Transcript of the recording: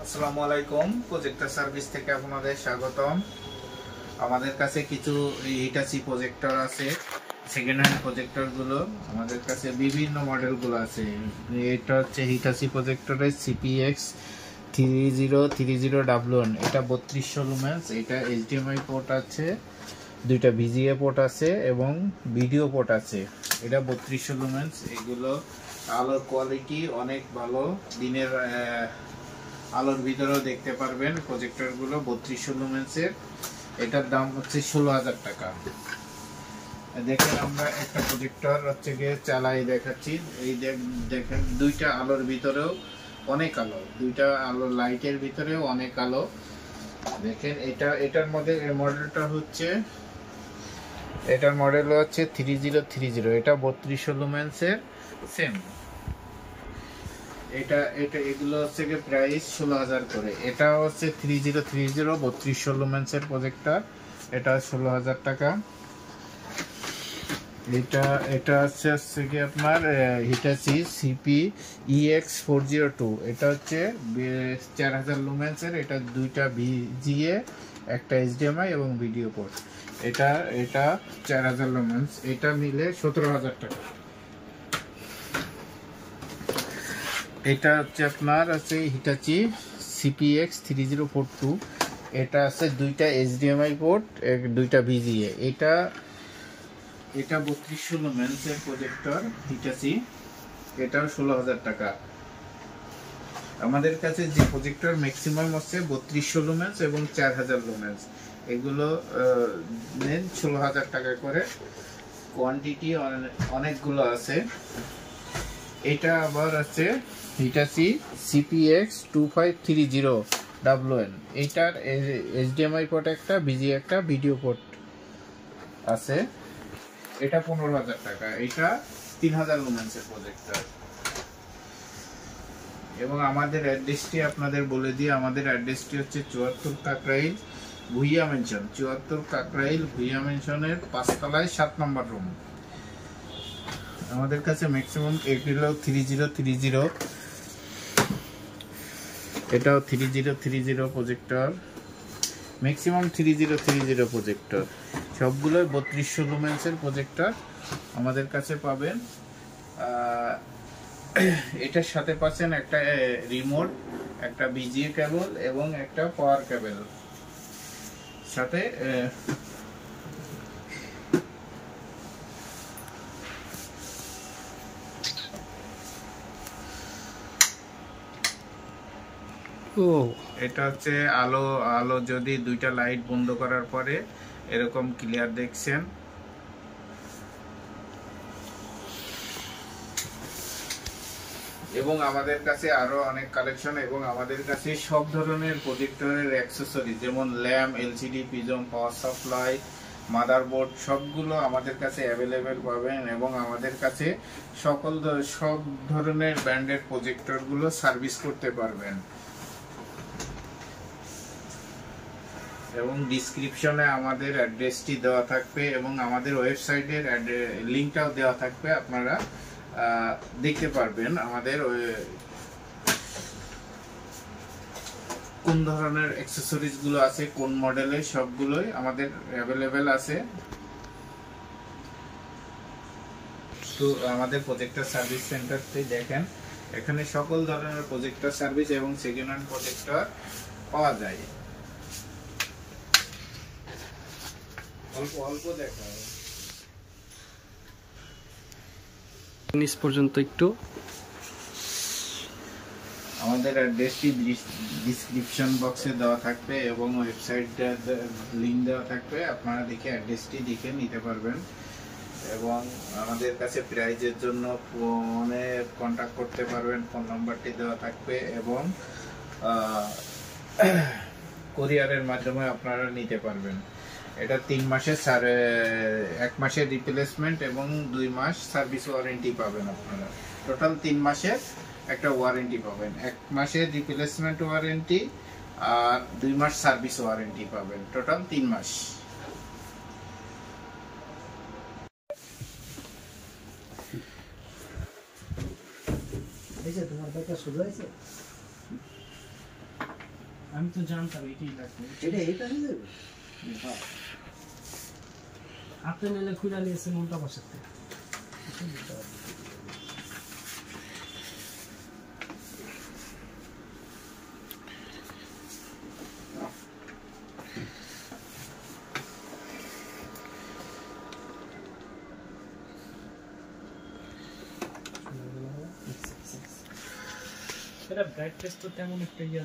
আসসালামু আলাইকুম, projector service থেকে আপনাদের স্বাগতম। আমাদের কাছে কিছু হিটাচি প্রজেক্টর আছে, সেকেন্ড হ্যান্ড প্রজেক্টর গুলো আমাদের কাছে বিভিন্ন মডেল গুলো আছে। এটা হচ্ছে হিটাচি প্রজেক্টরের CPX 3030W1। এটা 3200 লুমেন্স। এটা HDMI পোর্ট আছে, দুইটা VGA পোর্ট আছে এবং ভিডিও পোর্ট আছে। এটা 3200 লুমেন্স। এগুলো আলোর কোয়ালিটি অনেক ভালো, দিনের আলোর ভিতরেও দেখতে পারবেন। প্রজেক্টর গুলো 3200 লুমেন্সের। এটার দাম হচ্ছে 16,000 টাকা। দেখেন, আমরা একটা প্রজেক্টর হচ্ছে গিয়ে চালাই দেখাচ্ছি। এই দেখেন, দুইটা আলোর ভিতরেও অনেক আলো, দুইটা আলো লাইটের ভিতরেও অনেক আলো। দেখেন, এটার মধ্যে মডেলটা হচ্ছে, এটার মডেল হচ্ছে 3030। এটা 3200 লুমেন্সের সেম। এগুলো হচ্ছে কি প্রাইস 16,000 করে। এটা হচ্ছে 3030 3200 লুমেন্সের প্রজেক্টর। এটা 16,000 টাকা। এটা হচ্ছে কি আপনার হিটাচি CPEX402। এটা হচ্ছে 4000 লুমেন্সের। এটা দুইটা VGA, একটা HDMI এবং ভিডিও পোর্ট। এটা 4000 লুমেন্স। এটা মিলে 17,000 টাকা। এটা হচ্ছে আপনার হিটাচি CPX3042। এটা আছে দুইটা HDMI পোর্ট, দুইটা VGA। এটা 3200 লুমেন্সের প্রজেক্টর হিটাচি। এটাও 16,000 টাকা। আমাদের কাছে যে প্রজেক্টর ম্যাক্সিমাম হচ্ছে 3200 লুমেন্স এবং 4000 লুমেন্স। এগুলো নেন 16,000 টাকা করে। কোয়ান্টিটি অনেকগুলো আছে। এটা আবার আছে হিটাচি CPX2530WN। এটার HDMI পোর্ট একটা, VGA একটা, ভিডিও পোর্ট আছে। এটা 15,000 টাকা। এটা 3000 লুমেন্সের প্রজেক্টর। এবং আমাদের অ্যাড্রেসটি আপনাদের বলে দিই। আমাদের অ্যাড্রেসটি হচ্ছে 74 কাকরাইল ভুইয়া মেনশন। 74 কাকরাইল ভুইয়া মেনশনের 5 তলায় 7 নম্বর রুম। আমাদের কাছে ম্যাক্সিমাম এগুলো 3030। এটাও 3030 প্রজেক্টর। Maximum 3030 projector. সবগুলোই 3200 লুমেন্সের প্রজেক্টর আমাদের কাছে পাবেন। এটার সাথে পাচ্ছেন একটা রিমোট, একটা VGA কেবল এবং একটা পাওয়ার কেবল সাথে। এটা হচ্ছে আলো যদি দুইটা লাইট বন্ধ করার পরে এরকম ক্লিয়ার দেখছেন। এবং আমাদের কাছে আরো অনেক কালেকশন, এবং আমাদের কাছে সব ধরনের প্রজেক্টরের অ্যাক্সেসরি, যেমন lamp, LCD, prism, power supply, motherboard, সবগুলো আমাদের কাছে অ্যাভেলেবেল পাবেন। এবং আমাদের কাছে সব ধরনের ব্র্যান্ডের প্রজেক্টরগুলো সার্ভিস করতে পারবেন। এবং ডিসক্রিপশনে আমাদের অ্যাড্রেসটি দেওয়া থাকবে এবং আমাদের ওয়েবসাইটের লিংকটাও দেওয়া থাকবে। আপনারা দেখতে পারবেন আমাদের কোন ধরনের অ্যাকসেসরিজ গুলো আছে, কোন মডেলের, সবগুলোই আমাদের অ্যাভেলেবেল আছে। তো আমাদের প্রজেক্টর সার্ভিস সেন্টারটি দেখেন, এখানে সকল ধরনের প্রজেক্টর সার্ভিস এবং সেকেন্ড হ্যান্ড প্রজেক্টর পাওয়া যায়। অল্প দেখা নিচ পর্যন্ত একটু। আমাদের অ্যাড্রেসটি ডিসক্রিপশন বক্সে দেওয়া থাকবে এবং ওয়েবসাইটটা লিংক দেওয়া থাকবে। আপনারা দেখে অ্যাড্রেসটি দেখে নিতে পারবেন। এবং আমাদের কাছে প্রাইজের জন্য ফোনে কন্ট্যাক্ট করতে পারবেন, ফোন নাম্বারটি দেওয়া থাকবে। এবং কুরিয়ারের মাধ্যমে আপনারা নিতে পারবেন। এটা 3 মাসের 1 মাসের রিপ্লেসমেন্ট এবং 2 মাস সার্ভিস ওয়ারেন্টি পাবেন আপনারা। টোটাল 3 মাসের একটা ওয়ারেন্টি পাবেন। 1 মাসের রিপ্লেসমেন্ট ওয়ারেন্টি আর 2 মাস সার্ভিস ওয়ারেন্টি পাবেন। টোটাল 3 মাস। তোমার ব্যাগটা শুরু হয়েছে? আমি তো জানতাম এটাই লাগবে। এটা হয়ে যাবে? হ্যাঁ। আপনি নিলে খুলে নিয়েছেন উল্টা পাশের থেকে। এটা ব্রাইটনেস তো তেমন একটা ইয়ে